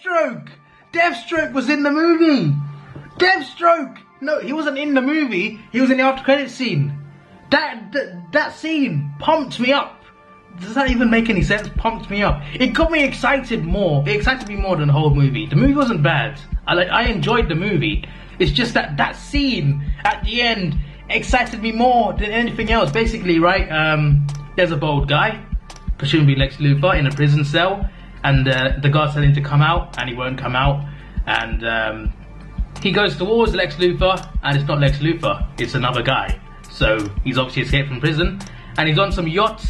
Deathstroke! Deathstroke was in the movie! Deathstroke! No, he wasn't in the movie, he was in the after credits scene. That scene pumped me up. Does that even make any sense? Pumped me up. It got me excited more. It excited me more than the whole movie. The movie wasn't bad. I enjoyed the movie. It's just that scene at the end excited me more than anything else. Basically, right, there's a bald guy, presumably Lex Luthor, in a prison cell, and the guards tell him to come out, and he won't come out, and he goes towards Lex Luthor, and it's not Lex Luthor, it's another guy. So he's obviously escaped from prison, and he's on some yacht,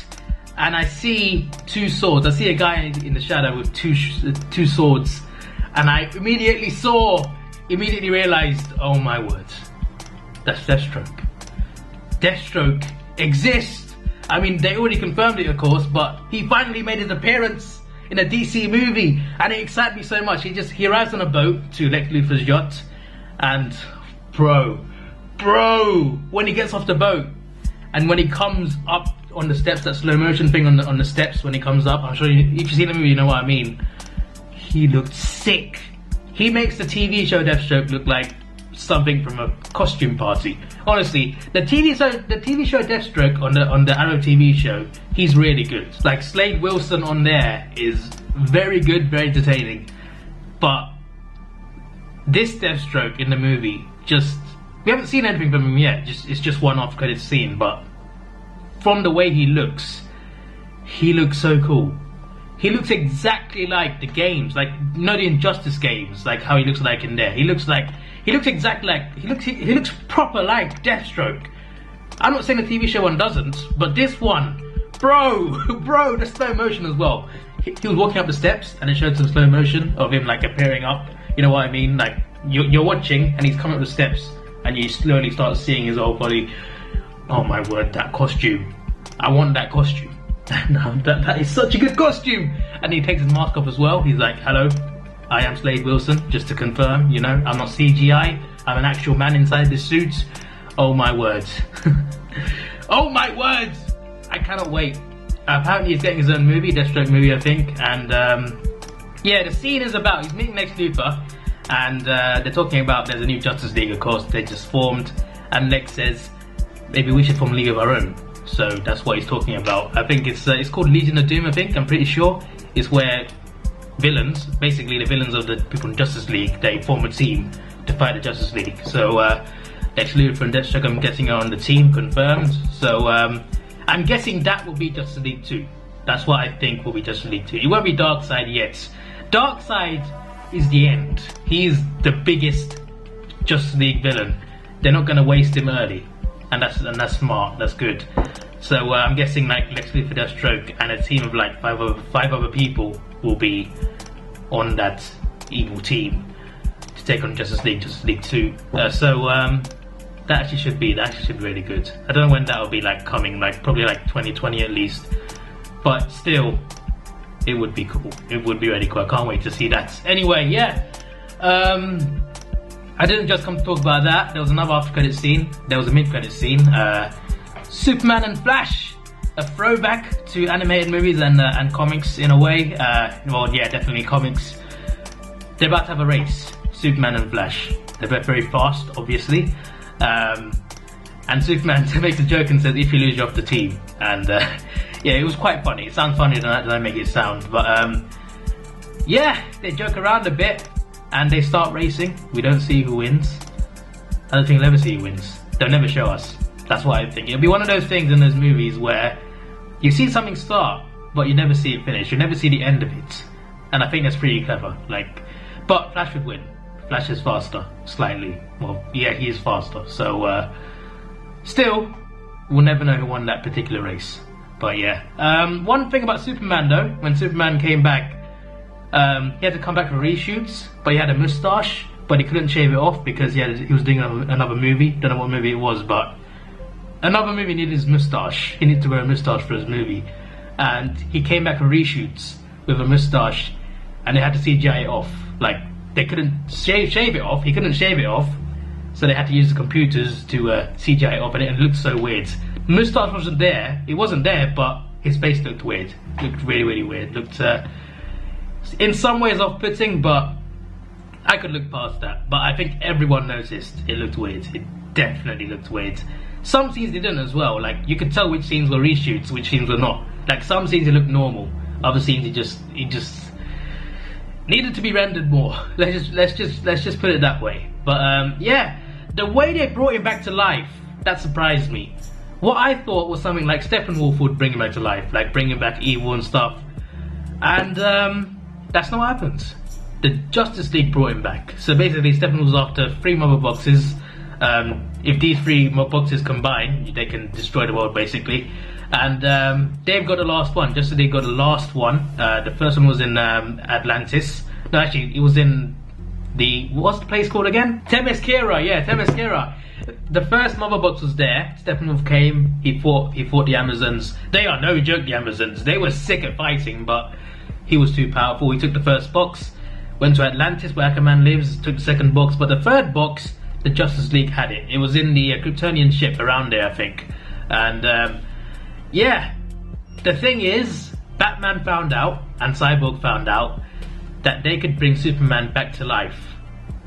and I see two swords. I see a guy in the shadow with two swords, and I immediately realized, oh my word, that's Deathstroke. Deathstroke exists. I mean, they already confirmed it, of course, but he finally made his appearance in a DC movie, and it excited me so much. He arrives on a boat to Lex Luthor's yacht, and bro, when he gets off the boat, and when he comes up on the steps, that slow motion thing on the steps when he comes up, I'm sure if you've seen the movie, you know what I mean. He looked sick. He makes the TV show Deathstroke look like something from a costume party. Honestly, the TV show Deathstroke on the Arrow TV show, he's really good. Like, Slade Wilson on there is very good, very entertaining. But this Deathstroke in the movie, we haven't seen anything from him yet. It's just one off credit scene, but from the way he looks so cool. He looks exactly like the games, like, you know, the Injustice games, like how he looks like in there. He looks exactly like, he looks proper like Deathstroke. I'm not saying the TV show one doesn't, but this one, bro, the slow motion as well. He was walking up the steps, and it showed some slow motion of him, like, appearing up. You know what I mean? Like, you're watching, and he's coming up the steps, and you slowly start seeing his whole body. Oh my word, that costume. I want that costume. that is such a good costume. And he takes his mask off as well. He's like, hello, I am Slade Wilson, just to confirm, you know, I'm not CGI, I'm an actual man inside this suit. Oh my word. Oh my word, I cannot wait. Apparently he's getting his own movie, Deathstroke movie, I think, and yeah, the scene is about, he's meeting Lex Luthor, and they're talking about there's a new Justice League, of course, they just formed, and Lex says, maybe we should form a league of our own. So that's what he's talking about. I think it's called Legion of Doom, I think, I'm pretty sure. It's where villains, basically the villains of the people in Justice League, they form a team to fight the Justice League. So Lex Luthor and Deathstroke, I'm guessing, are on the team, confirmed. So I'm guessing that will be Justice League 2. That's what I think will be Justice League 2. It won't be Darkseid yet. Darkseid is the end. He's the biggest Justice League villain. They're not going to waste him early. And that's smart, that's good. So I'm guessing like Lex Luthor, Deathstroke, and a team of like five other people will be on that evil team to take on Justice League 2. So that actually should be really good. I don't know when that will be like coming, like probably like 2020 at least. But still, it would be cool. It would be really cool. I can't wait to see that. Anyway, yeah. I didn't just come to talk about that. There was another after credit scene. There was a mid credit scene. Superman and Flash, a throwback to animated movies and comics in a way. Well, yeah, definitely comics. They're about to have a race, Superman and Flash. They're both very fast, obviously. And Superman makes a joke and says, "If you lose, you're off the team." And yeah, it was quite funny. It sounds funnier than I make it sound. But yeah, they joke around a bit. And they start racing. We don't see who wins. I don't think we'll ever see who wins. They'll never show us. That's what I think. It'll be one of those things in those movies where you see something start, but you never see it finish. You never see the end of it. And I think that's pretty clever. Like, but Flash would win. Flash is faster, slightly. Well, yeah, he is faster. So, still, we'll never know who won that particular race. But yeah. One thing about Superman though, when Superman came back, he had to come back for reshoots, but he had a moustache, but he couldn't shave it off because he was doing another movie. Don't know what movie it was, but another movie needed his moustache. He needed to wear a moustache for his movie, and he came back for reshoots with a moustache, and they had to CGI it off. Like, they couldn't shave it off. He couldn't shave it off, so they had to use the computers to CGI it off, and it looked so weird. The moustache wasn't there. It wasn't there, but his face looked weird. It looked really, really weird. It in some ways off-putting, but I could look past that. But I think everyone noticed it looked weird. It definitely looked weird. Some scenes didn't as well. Like, you could tell which scenes were reshoots, which scenes were not. Like, some scenes it looked normal. Other scenes it just needed to be rendered more. Let's just put it that way. But yeah, the way they brought him back to life, that surprised me. What I thought was something like Steppenwolf would bring him back to life, like bring him back evil and stuff. And that's not what happened. The Justice League brought him back. So basically, Steppenwolf was after 3 mother boxes. If these 3 boxes combine, they can destroy the world basically. And they've got the last one. Justice League got the last one. The first one was in Atlantis. No, actually, it was in the, what's the place called again? Themyscira, yeah, Themyscira. The first mother box was there. Steppenwolf came. He fought the Amazons. They are no joke, the Amazons. They were sick at fighting, but he was too powerful. He took the first box, went to Atlantis where Aquaman lives, took the second box, but the third box, the Justice League had it. It was in the Kryptonian ship around there, I think. And yeah, the thing is, Batman found out and Cyborg found out that they could bring Superman back to life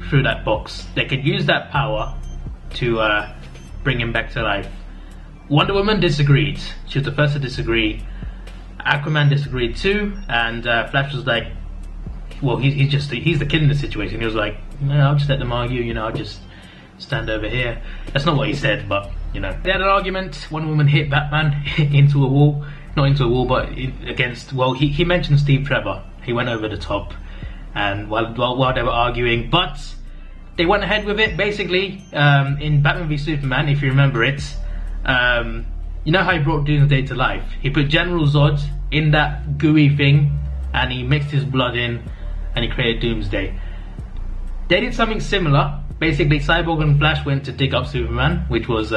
through that box. They could use that power to bring him back to life. Wonder Woman disagreed. She was the first to disagree. Aquaman disagreed too, and Flash was like, well, he's the kid in the situation. He was like, no, I'll just let them argue, you know, I'll just stand over here. That's not what he said, but you know, they had an argument. Wonder Woman hit Batman into a wall, not into a wall, but against, well, he mentioned Steve Trevor. He went over the top, and while they were arguing, but they went ahead with it. Basically, in Batman v Superman, if you remember it, you know how he brought Doomsday to life? He put General Zod in that gooey thing, and he mixed his blood in, and he created Doomsday. They did something similar. Basically, Cyborg and Flash went to dig up Superman, which was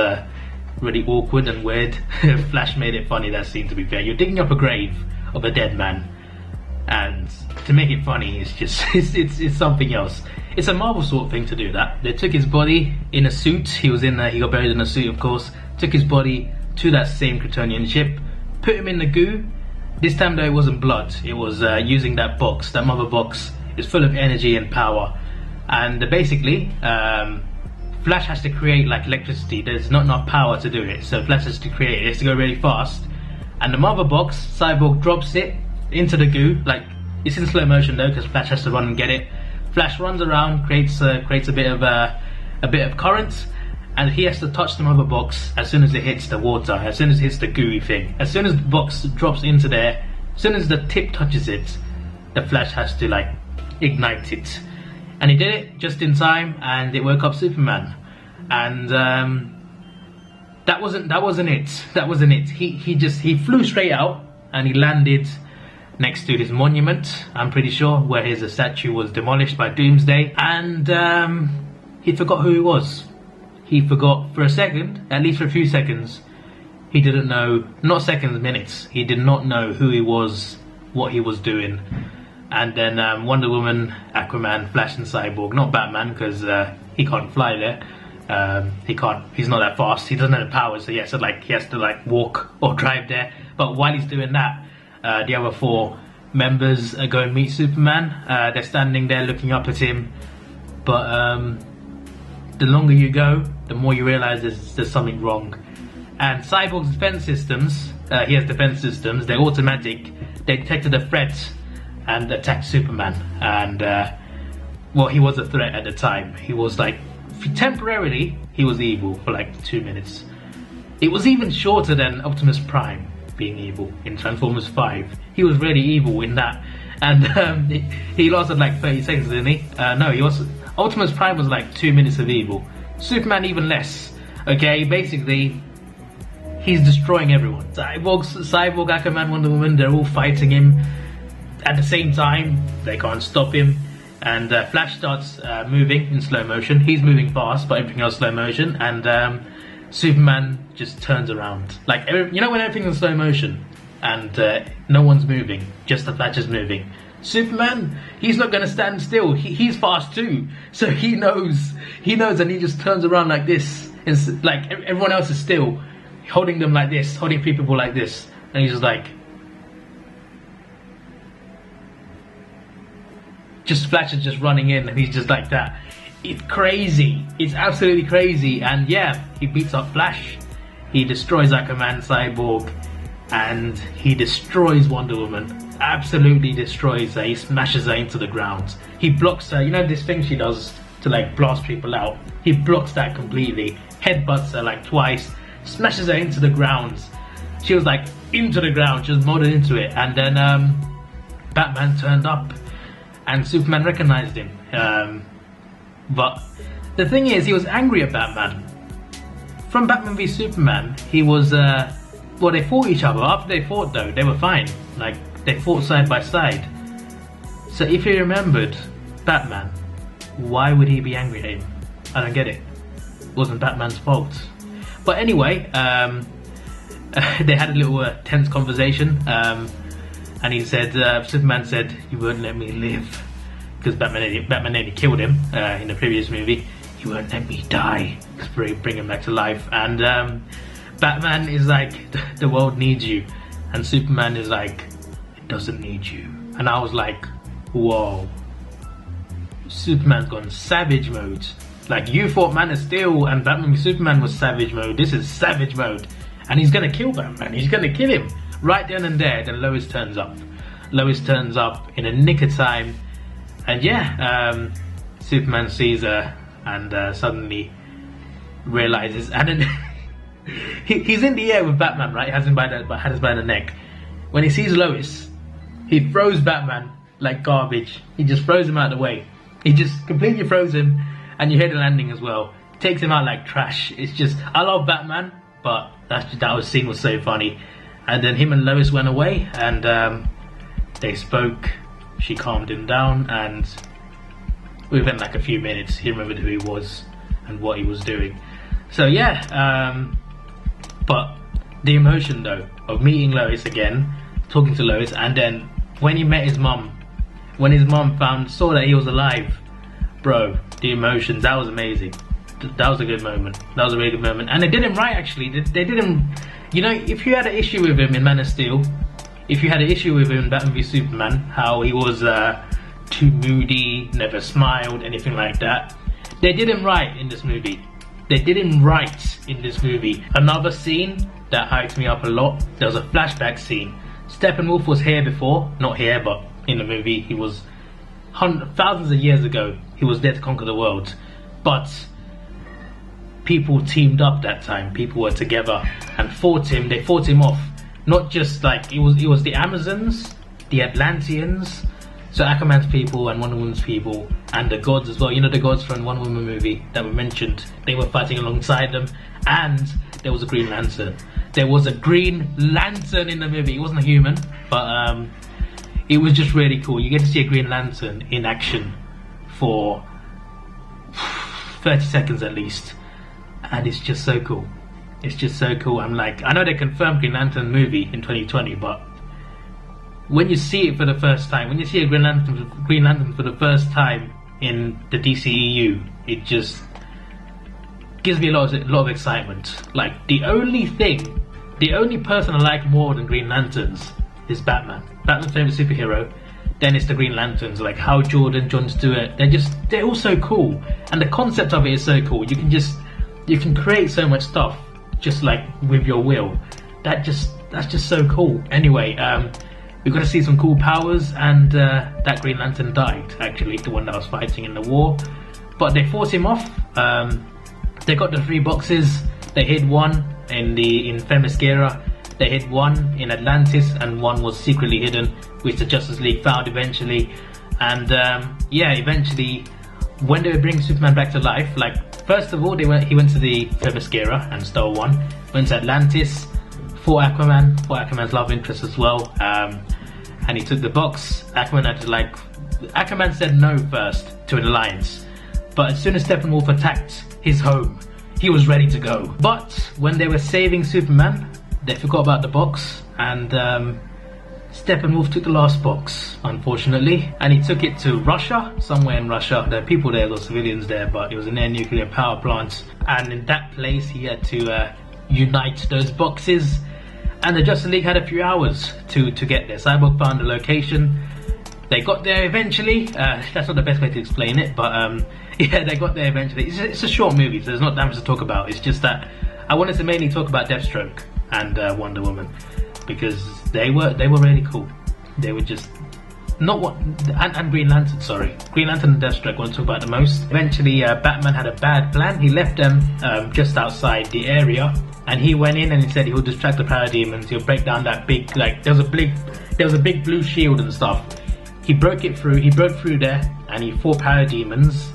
really awkward and weird. Flash made it funny, that scene, to be fair. You're digging up a grave of a dead man, and to make it funny, it's just it's something else. It's a Marvel sort of thing to do that. They took his body in a suit. He got buried in a suit, of course. Took his body to that same Kryptonian ship, put him in the goo. This time though, it wasn't blood. It was using that box, that mother box. It's full of energy and power. And basically, Flash has to create like electricity. There's not enough power to do it, so Flash has to create it. It has to go really fast. And the mother box, Cyborg drops it into the goo. Like, it's in slow motion though, because Flash has to run and get it. Flash runs around, creates a bit of current, and he has to touch the mother box as soon as it hits the water, as soon as it hits the gooey thing. As soon as the box drops into there, as soon as the tip touches it, the Flash has to like ignite it. And he did it just in time, and it woke up Superman. And that wasn't it. He flew straight out, and he landed next to his monument, I'm pretty sure, where his statue was demolished by Doomsday. And he forgot who he was. He forgot for a second, at least for a few seconds. He didn't know, not seconds, minutes. He did not know who he was, what he was doing. And then Wonder Woman, Aquaman, Flash and Cyborg, not Batman, because he can't fly there. He's not that fast. He doesn't have the powers, so he has to walk or drive there. But while he's doing that, the other 4 members go and meet Superman. They're standing there looking up at him. But the longer you go, the more you realise there's something wrong. And Cyborg's defense systems, he has defense systems, they're automatic. They detected a threat and attacked Superman. And well, he was a threat at the time. He was like, temporarily, he was evil for like 2 minutes. It was even shorter than Optimus Prime being evil in Transformers 5. He was really evil in that. And he lasted like 30 seconds, didn't he? No, Optimus Prime was like 2 minutes of evil. Superman even less. Okay, basically, he's destroying everyone. Cyborg, Aquaman, Wonder Woman, they're all fighting him. At the same time, they can't stop him. And Flash starts moving in slow motion. He's moving fast, but everything else slow motion. And Superman just turns around. Like, you know when everything's in slow motion and no one's moving, just the Flash is moving. Superman, he's not going to stand still. He's fast too, so he knows, and he just turns around like this. It's like everyone else is still, holding them like this, holding people like this, and he's just like, just Flash is just running in and he's just like that. It's crazy. It's absolutely crazy. And yeah, he beats up Flash. He destroys Aquaman, Cyborg, and he destroys Wonder Woman. Absolutely destroys her. He smashes her into the ground. He blocks her. You know this thing she does to like blast people out? He blocks that completely. Headbutts her like twice. Smashes her into the ground. She was like into the ground. She was molded into it. And then Batman turned up and Superman recognized him. But the thing is, he was angry at Batman. From Batman v Superman, he was, well, they fought each other. After they fought though, they were fine. Like, they fought side by side. So if he remembered Batman, why would he be angry at him? I don't get it. It wasn't Batman's fault. But anyway, they had a little tense conversation. And he said, Superman said, "You won't let me live." Because Batman nearly killed him in the previous movie. "You won't let me die." Just bring him back to life. And Batman is like, "The world needs you." And Superman is like, "It doesn't need you." And I was like, whoa. Superman's gone savage mode. Like, you thought Man of Steel and Batman v Superman was savage mode. This is savage mode. And he's gonna kill Batman. He's gonna kill him. Right then and there, then Lois turns up. Lois turns up in a nick of time. And yeah, Superman sees her and suddenly realizes, and then he's in the air with Batman, right? He has him by the neck. When he sees Lois, he throws Batman like garbage. He just throws him out of the way. He just completely throws him, and you hear the landing as well. Takes him out like trash. It's just, I love Batman, but that scene was so funny. And then him and Lois went away, and they spoke. She calmed him down, and within like a few minutes, he remembered who he was and what he was doing. So yeah, but the emotion though of meeting Lois again, talking to Lois, and then when he met his mum, when his mum saw that he was alive, bro, the emotions, that was amazing. That was a good moment. That was a really good moment. And they did him right, actually. They did him, you know, if you had an issue with him in Man of Steel, if you had an issue with him in Batman v Superman, how he was too moody, never smiled, anything like that, they did him right in this movie. They did him right in this movie. Another scene that hyped me up a lot, there was a flashback scene. Steppenwolf was here before, not here, but in the movie, he was thousands of years ago, he was there to conquer the world. But people teamed up that time, people were together and fought him, they fought him off. Not just like, it was the Amazons, the Atlanteans, so Aquaman's people and Wonder Woman's people, and the gods as well. You know, the gods from Wonder Woman movie that were mentioned, they were fighting alongside them, and there was a Green Lantern. There was a Green Lantern in the movie. It wasn't a human, but it was just really cool. You get to see a Green Lantern in action for 30 seconds at least, and it's just so cool. It's just so cool. I'm like, I know they confirmed Green Lantern movie in 2020, but when you see it for the first time, when you see a Green Lantern for the first time in the DCEU, it just gives me a lot of excitement. Like, the only person I like more than Green Lanterns is Batman. Batman's favorite superhero. Then it's the Green Lanterns, like Hal Jordan, Jon Stewart. They're all so cool, and the concept of it is so cool. You can create so much stuff just like with your will. That's just so cool. Anyway, we're gonna see some cool powers, and that Green Lantern died, actually, the one that was fighting in the war. But they fought him off. They got the 3 boxes. They hid one in Themyscira. They hid one in Atlantis, and one was secretly hidden, which the Justice League found eventually. And yeah, eventually, when they were bringing Superman back to life, like, first of all, he went to the Themyscira and stole one. Went to Atlantis, fought Aquaman's love interest as well, and he took the box. Aquaman said no first to an alliance, but as soon as Steppenwolf attacked his home, he was ready to go. But when they were saving Superman, they forgot about the box, and Steppenwolf took the last box, unfortunately, and he took it to Russia, somewhere in Russia. There are people there, there were civilians there, but it was an air nuclear power plant, and in that place he had to unite those boxes, and the Justice League had a few hours to get there. Cyborg found the location, They got there eventually. That's not the best way to explain it, but yeah, they got there eventually. It's a short movie, so there's not that much to talk about. It's just that I wanted to mainly talk about Deathstroke and Wonder Woman, because they were really cool. They were just not what and Green Lantern. Sorry, Green Lantern and Deathstroke I want to talk about the most. Eventually, Batman had a bad plan. He left them just outside the area, and he went in and he said he would distract the parademons. He'll break down that big, like there was a big blue shield and stuff. He broke it through. He broke through there, and he fought parademons.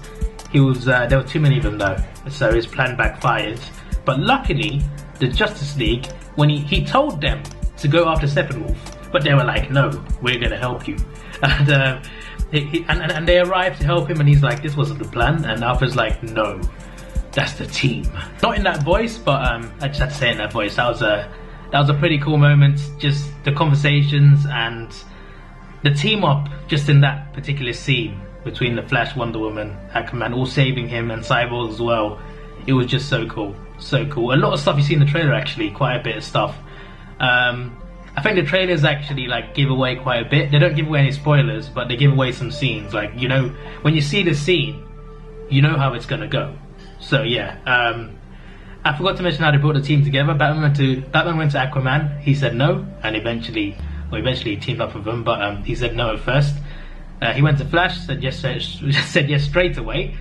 There were too many of them though, so his plan backfired. But luckily, the Justice League, when he told them to go after Steppenwolf, but they were like, no, we're gonna help you. And and they arrived to help him, and he's like, this wasn't the plan. And Alfred's like, no, that's the team. Not in that voice, but I just had to say it in that voice. That was a pretty cool moment. Just the conversations and the team up just in that particular scene between the Flash, Wonder Woman, Aquaman, all saving him, and Cyborg as well. It was just so cool, so cool. A lot of stuff you see in the trailer, actually, quite a bit of stuff. I think the trailers actually like give away quite a bit. They don't give away any spoilers, but they give away some scenes. Like, you know, when you see the scene, you know how it's gonna go. So yeah, I forgot to mention how they brought the team together. Batman went to Aquaman. He said no, and eventually he teamed up with him. But he said no at first. He went to Flash, said yes straight away.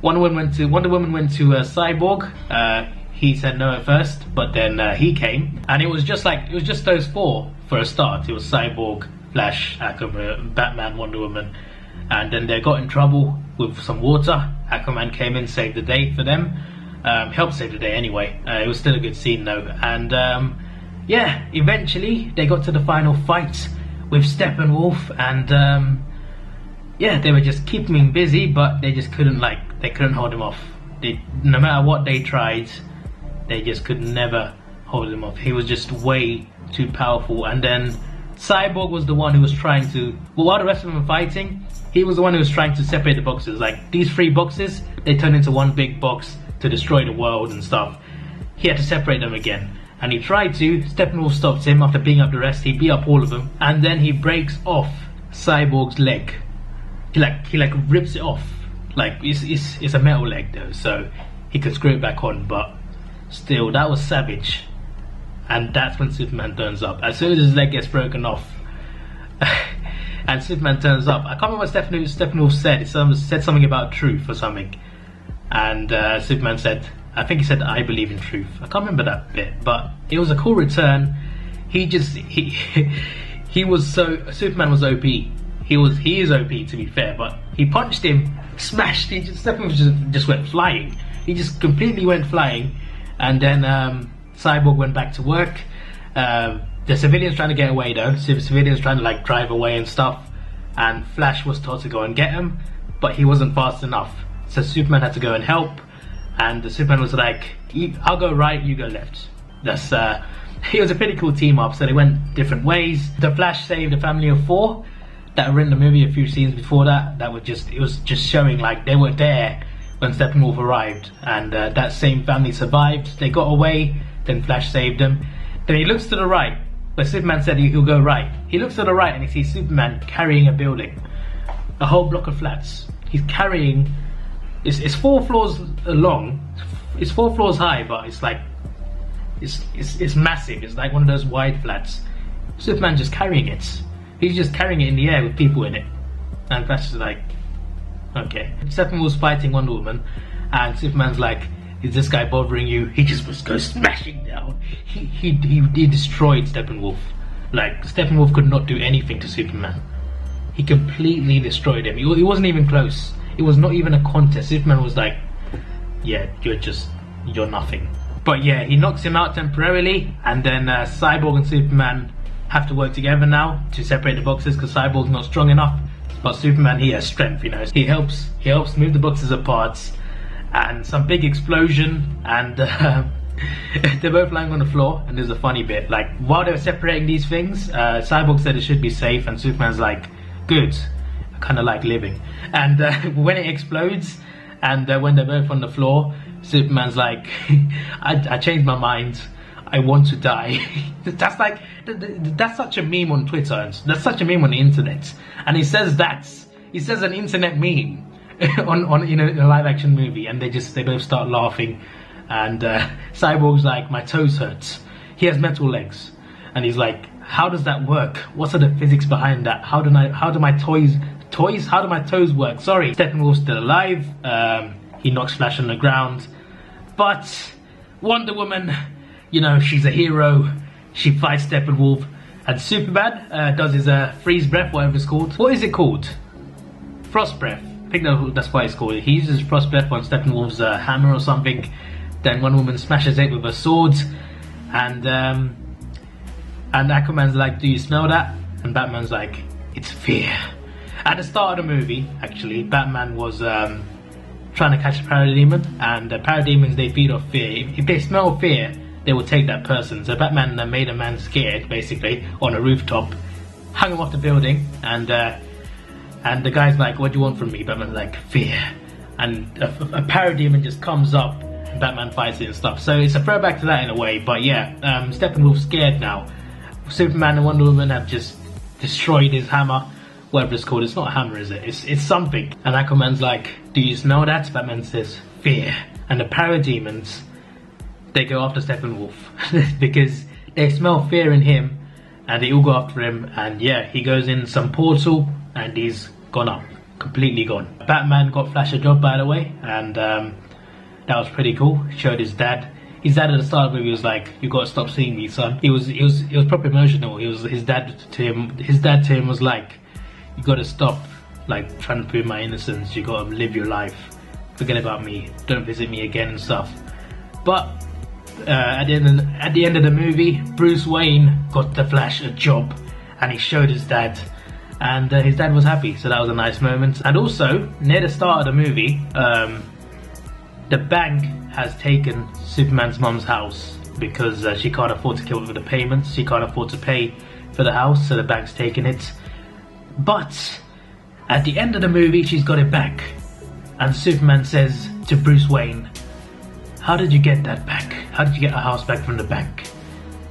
Wonder Woman went to Cyborg. He said no at first, but then he came, and it was just those four for a start. It was Cyborg, Flash, Aquaman, Batman, Wonder Woman, and then they got in trouble with some water. Aquaman came in, saved the day for them, helped save the day anyway. It was still a good scene though, and yeah, eventually they got to the final fight with Steppenwolf, and yeah, they were just keeping him busy, but they just couldn't hold him off. No matter what they tried, they just could never hold him off. He was just way too powerful. And then Cyborg was the one who was trying to, well, while the rest of them were fighting, he was the one who was trying to separate the boxes. Like, these three boxes, they turned into one big box to destroy the world and stuff. He had to separate them again, and he tried to. Steppenwolf stopped him after beating up the rest. He beat up all of them, and then he breaks off Cyborg's leg. He rips it off. Like, it's a metal leg though, so he could screw it back on, but still, that was savage. And that's when Superman turns up. As soon as his leg gets broken off, and Superman turns up, I can't remember what Steppenwolf said. He said something about truth or something, and Superman said, I think he said, I believe in truth. I can't remember that bit, but it was a cool return. Superman was OP. He is OP, to be fair, but he punched him, smashed. Steppenwolf just went flying. He just completely went flying, and then Cyborg went back to work. The civilians trying to get away though. Civilians trying to like drive away and stuff, and Flash was told to go and get him, but he wasn't fast enough. So Superman had to go and help, and the Superman was like, "I'll go right, you go left." That's it was a pretty cool team up. So they went different ways. The Flash saved a family of 4 that were in the movie. A few scenes before that, it was just showing like they were there when Steppenwolf arrived, and that same family survived. They got away, then Flash saved them. Then he looks to the right, where Superman said he'll go right. He looks to the right and he sees Superman carrying a building, a whole block of flats. He's carrying, it's 4 floors long, it's 4 floors high, but it's like, it's massive. It's like one of those wide flats. Superman just carrying it. He's just carrying it in the air with people in it. And Flash is like, okay. Steppenwolf's fighting Wonder Woman, and Superman's like, is this guy bothering you? He just goes smashing down. He destroyed Steppenwolf. Like, Steppenwolf could not do anything to Superman. He completely destroyed him. He wasn't even close. It was not even a contest. Superman was like, yeah, you're nothing. But yeah, he knocks him out temporarily, and then Cyborg and Superman have to work together now to separate the boxes, because Cyborg's not strong enough. But Superman, he has strength, you know. He helps move the boxes apart, and some big explosion, and they're both lying on the floor. And there's a funny bit, like while they were separating these things, Cyborg said it should be safe, and Superman's like, good, I kind of like living. And when it explodes, and when they're both on the floor, Superman's like, I changed my mind. I want to die. That's like, that's such a meme on Twitter, and that's such a meme on the internet. And he says an internet meme on in a live action movie, and they both start laughing. And Cyborg's like, my toes hurts. He has metal legs, and he's like, how does that work? What are the physics behind that? How do my toes work? Sorry. Steppenwolf's still alive. He knocks Flash on the ground, but Wonder Woman, you know, she's a hero. She fights Steppenwolf, and Superman does his freeze breath, whatever it's called. What is it called? Frost breath. I think that's what it's called. He uses frost breath on Steppenwolf's hammer or something. Then Wonder Woman smashes it with a sword, and Aquaman's like, do you smell that? And Batman's like, it's fear. At the start of the movie, actually, Batman was trying to catch a parademon, and parademons, they feed off fear. If they smell fear, they will take that person. So Batman made a man scared, basically, on a rooftop, hung him off the building, and the guy's like, what do you want from me? Batman's like, fear. And a parademon just comes up, and Batman fights it and stuff. So it's a throwback to that in a way, but yeah, Steppenwolf's scared now. Superman and Wonder Woman have just destroyed his hammer, whatever it's called. It's not a hammer, is it? It's something. And Aquaman's like, do you smell that? Batman says, fear. And the parademons, they go after Steppenwolf because they smell fear in him, and they all go after him. And yeah, he goes in some portal, and he's gone up, completely gone. Batman got Flash a job, by the way, and that was pretty cool. Showed his dad. His dad at the start of the movie was like, "You gotta stop seeing me, son." He was proper emotional. His dad to him was like, "You gotta stop, like, trying to prove my innocence. You gotta live your life. Forget about me. Don't visit me again and stuff." But at the end of the movie, Bruce Wayne got the Flash a job, and he showed his dad, and his dad was happy. So that was a nice moment. And also, near the start of the movie, the bank has taken Superman's mum's house because she can't afford to keep up with the payments. She can't afford to pay for the house, so the bank's taken it. But at the end of the movie, she's got it back, and Superman says to Bruce Wayne, "How did you get that back? How did you get a house back from the bank?"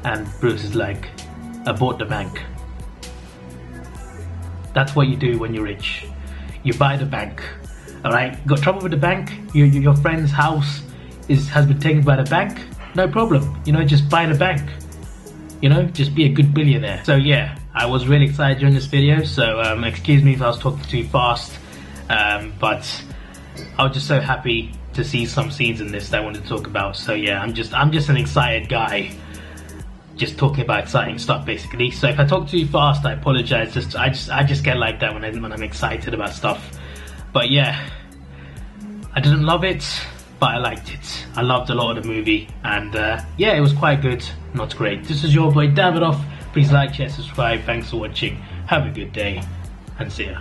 And Bruce is like, "I bought the bank." That's what you do when you're rich. You buy the bank. Alright, got trouble with the bank? Your friend's house has been taken by the bank? No problem. You know, just buy the bank. You know, just be a good billionaire. So yeah, I was really excited during this video, so excuse me if I was talking too fast, but I was just so happy to see some scenes in this that I wanted to talk about. So yeah, I'm just an excited guy, just talking about exciting stuff basically. So if I talk too fast, I apologize. I just get like that when I'm excited about stuff. But yeah, I didn't love it, but I liked it. I loved a lot of the movie, and yeah, it was quite good, not great. This is your boy Davidoff. Please like, share, subscribe. Thanks for watching. Have a good day, and see ya.